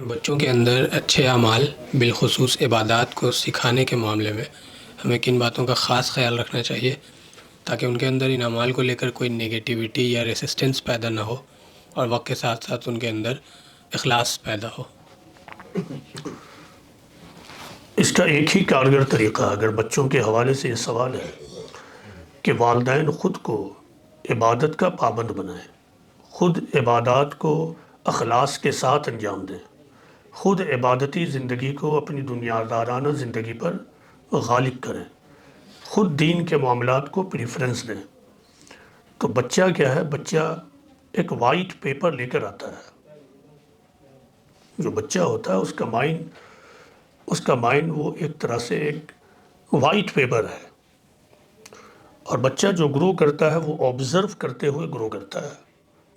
بچوں کے اندر اچھے اعمال بالخصوص عبادات کو سکھانے کے معاملے میں ہمیں کن باتوں کا خاص خیال رکھنا چاہیے تاکہ ان کے اندر ان اعمال کو لے کر کوئی نگیٹیوٹی یا ریسسٹنس پیدا نہ ہو اور وقت کے ساتھ ساتھ ان کے اندر اخلاص پیدا ہو؟ اس کا ایک ہی کارگر طریقہ اگر بچوں کے حوالے سے یہ سوال ہے کہ والدین خود کو عبادت کا پابند بنائیں، خود عبادات کو اخلاص کے ساتھ انجام دیں، خود عبادتی زندگی کو اپنی دنیادارانہ زندگی پر غالب کریں، خود دین کے معاملات کو پریفرنس دیں، تو بچہ کیا ہے؟ بچہ ایک وائٹ پیپر لے کر آتا ہے۔ جو بچہ ہوتا ہے اس کا مائنڈ وہ ایک طرح سے ایک وائٹ پیپر ہے، اور بچہ جو گرو کرتا ہے وہ آبزرو کرتے ہوئے گرو کرتا ہے،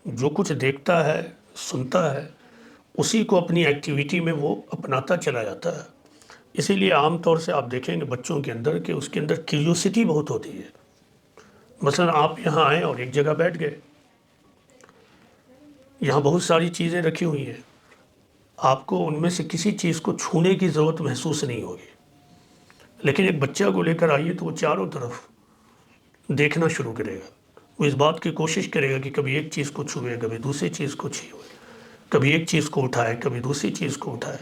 جو کچھ دیکھتا ہے سنتا ہے اسی کو اپنی ایکٹیویٹی میں وہ اپناتا چلا جاتا ہے۔ اسی لیے عام طور سے آپ دیکھیں گے بچوں کے اندر کہ اس کے اندر کیوریوسٹی بہت ہوتی ہے۔ مثلا آپ یہاں آئیں اور ایک جگہ بیٹھ گئے، یہاں بہت ساری چیزیں رکھی ہوئی ہیں، آپ کو ان میں سے کسی چیز کو چھونے کی ضرورت محسوس نہیں ہوگی، لیکن ایک بچہ کو لے کر آئیے تو وہ چاروں طرف دیکھنا شروع کرے گا، وہ اس بات کی کوشش کرے گا کہ کبھی ایک چیز کو چھوئے، کبھی دوسری چیز کو چھوئے، کبھی ایک چیز کو اٹھائے، کبھی دوسری چیز کو اٹھائے،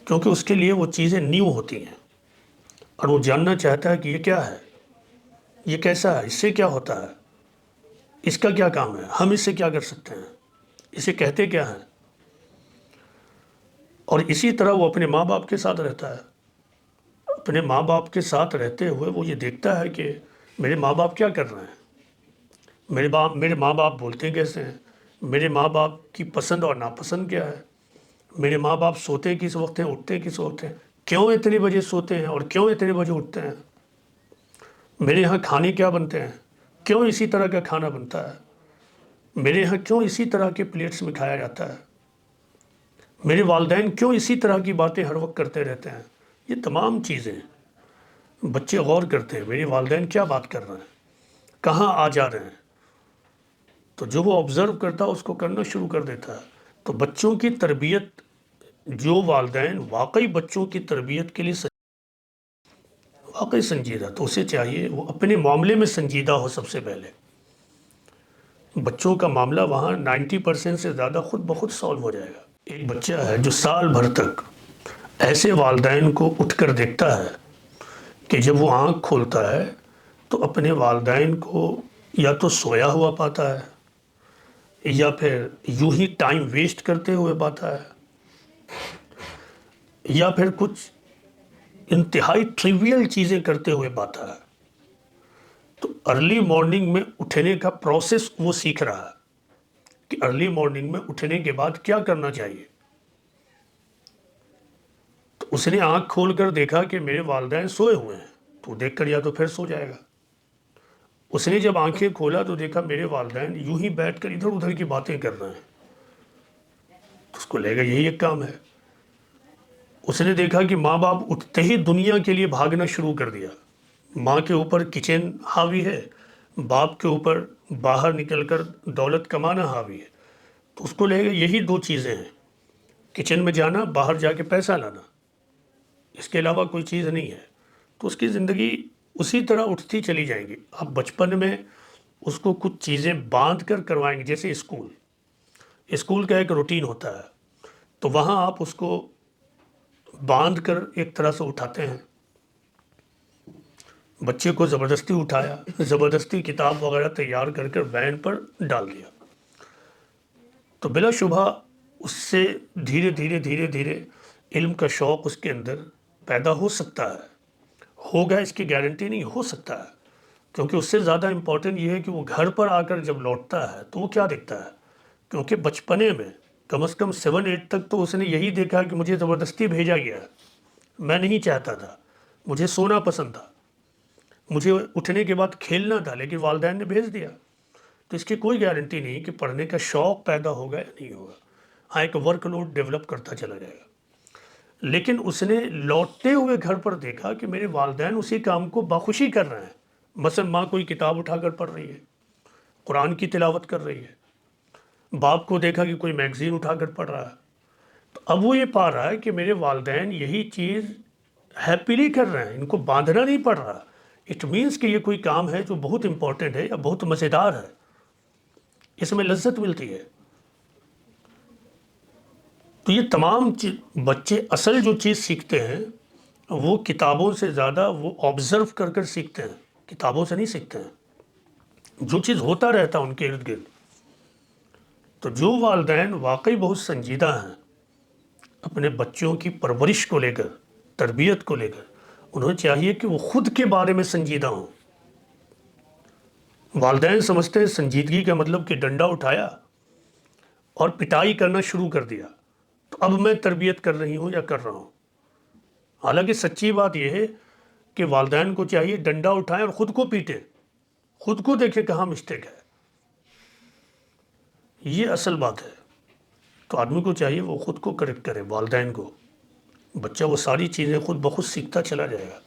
کیونکہ اس کے لیے وہ چیزیں نیو ہوتی ہیں اور وہ جاننا چاہتا ہے کہ یہ کیا ہے، یہ کیسا ہے، اس سے کیا ہوتا ہے، اس کا کیا کام ہے، ہم اس سے کیا کر سکتے ہیں، اسے کہتے کیا ہیں۔ اور اسی طرح وہ اپنے ماں باپ کے ساتھ رہتا ہے، اپنے ماں باپ کے ساتھ رہتے ہوئے وہ یہ دیکھتا ہے کہ میرے ماں باپ کیا کر رہے ہیں، میرے ماں باپ بولتے کیسے ہیں، میرے ماں باپ کی پسند اور ناپسند کیا ہے، میرے ماں باپ سوتے کس وقت ہیں، اٹھتے کس وقت ہیں، کیوں اتنے بجے سوتے ہیں اور کیوں اتنے بجے اٹھتے ہیں، میرے یہاں کھانے کیا بنتے ہیں، کیوں اسی طرح کا کھانا بنتا ہے، میرے یہاں کیوں اسی طرح کے پلیٹس میں کھایا جاتا ہے، میرے والدین کیوں اسی طرح کی باتیں ہر وقت کرتے رہتے ہیں۔ یہ تمام چیزیں بچے غور کرتے ہیں، میرے والدین کیا بات کر رہے ہیں، کہاں آ جا رہے ہیں، تو جو وہ آبزرو کرتا ہے اس کو کرنا شروع کر دیتا ہے۔ تو بچوں کی تربیت، جو والدین واقعی بچوں کی تربیت کے لیے واقعی سنجیدہ، تو اسے چاہیے وہ اپنے معاملے میں سنجیدہ ہو۔ سب سے پہلے بچوں کا معاملہ وہاں 90% سے زیادہ خود بخود سالو ہو جائے گا۔ ایک بچہ ہے جو سال بھر تک ایسے والدین کو اٹھ کر دیکھتا ہے کہ جب وہ آنکھ کھولتا ہے تو اپنے والدین کو یا تو سویا ہوا پاتا ہے یا پھر یوں ہی ٹائم ویسٹ کرتے ہوئے پاتا ہے، یا پھر کچھ انتہائی ٹریویل چیزیں کرتے ہوئے پاتا ہے۔ تو ارلی مارننگ میں اٹھنے کا پروسیس وہ سیکھ رہا ہے کہ ارلی مارننگ میں اٹھنے کے بعد کیا کرنا چاہیے۔ تو اس نے آنکھ کھول کر دیکھا کہ میرے والدین سوئے ہوئے ہیں، تو دیکھ کر یا تو پھر سو جائے گا۔ اس نے جب آنکھیں کھولا تو دیکھا میرے والدین یوں ہی بیٹھ کر ادھر ادھر کی باتیں کر رہے ہیں، تو اس کو لے گا یہی ایک کام ہے۔ اس نے دیکھا کہ ماں باپ اٹھتے ہی دنیا کے لیے بھاگنا شروع کر دیا، ماں کے اوپر کچن حاوی ہے، باپ کے اوپر باہر نکل کر دولت کمانا حاوی ہے، تو اس کو لے گا یہی دو چیزیں ہیں، کچن میں جانا، باہر جا کے پیسہ لانا، اس کے علاوہ کوئی چیز نہیں ہے۔ تو اس کی زندگی اسی طرح اٹھتی چلی جائیں گی۔ آپ بچپن میں اس کو کچھ چیزیں باندھ کر کروائیں گے، جیسے اسکول کا ایک روٹین ہوتا ہے، تو وہاں آپ اس کو باندھ کر ایک طرح سے اٹھاتے ہیں۔ بچے کو زبردستی اٹھایا، زبردستی کتاب وغیرہ تیار کر کر وین پر ڈال دیا، تو بلا شبہ اس سے دھیرے دھیرے دھیرے دھیرے علم کا شوق اس کے اندر پیدا ہو سکتا ہے۔ ہوگا اس کی گارنٹی نہیں، ہو سکتا ہے، کیونکہ اس سے زیادہ امپورٹنٹ یہ ہے کہ وہ گھر پر آ کر جب لوٹتا ہے تو وہ کیا دیکھتا ہے، کیونکہ بچپنے میں کم از کم 7-8 تک تو اس نے یہی دیکھا کہ مجھے زبردستی بھیجا گیا ہے، میں نہیں چاہتا تھا، مجھے سونا پسند تھا، مجھے اٹھنے کے بعد کھیلنا تھا، لیکن والدین نے بھیج دیا۔ تو اس کی کوئی گارنٹی نہیں کہ پڑھنے کا شوق پیدا ہوگا یا نہیں ہوگا، ہاں ایک ورک لوڈ ڈیولپ کرتا چلا جائے گا۔ لیکن اس نے لوٹتے ہوئے گھر پر دیکھا کہ میرے والدین اسی کام کو بخوشی کر رہے ہیں، مثلا ماں کوئی کتاب اٹھا کر پڑھ رہی ہے، قرآن کی تلاوت کر رہی ہے، باپ کو دیکھا کہ کوئی میگزین اٹھا کر پڑھ رہا ہے، اب وہ یہ پا رہا ہے کہ میرے والدین یہی چیز ہیپیلی کر رہے ہیں، ان کو باندھنا نہیں پڑ رہا. اٹ مینس کہ یہ کوئی کام ہے جو بہت امپورٹنٹ ہے یا بہت مزیدار ہے، اس میں لذت ملتی ہے. تو یہ تمام بچے اصل جو چیز سیکھتے ہیں وہ کتابوں سے زیادہ وہ آبزرو کر کر سیکھتے ہیں، کتابوں سے نہیں سیکھتے ہیں. جو چیز ہوتا رہتا ان کے ارد گرد. تو جو والدین واقعی بہت سنجیدہ ہیں اپنے بچوں کی پرورش کو لے کر، تربیت کو لے کر، انہیں چاہیے کہ وہ خود کے بارے میں سنجیدہ ہوں. والدین سمجھتے ہیں سنجیدگی کا مطلب کہ ڈنڈا اٹھایا اور پٹائی کرنا شروع کر دیا تو اب میں تربیت کر رہی ہوں یا کر رہا ہوں. حالانکہ سچی بات یہ ہے کہ والدین کو چاہیے ڈنڈا اٹھائیں اور خود کو پیٹیں، خود کو دیکھیں کہاں مسٹیک ہے. یہ اصل بات ہے. تو آدمی کو چاہیے وہ خود کو کریکٹ کرے، والدین کو. بچہ وہ ساری چیزیں خود بخود سیکھتا چلا جائے گا.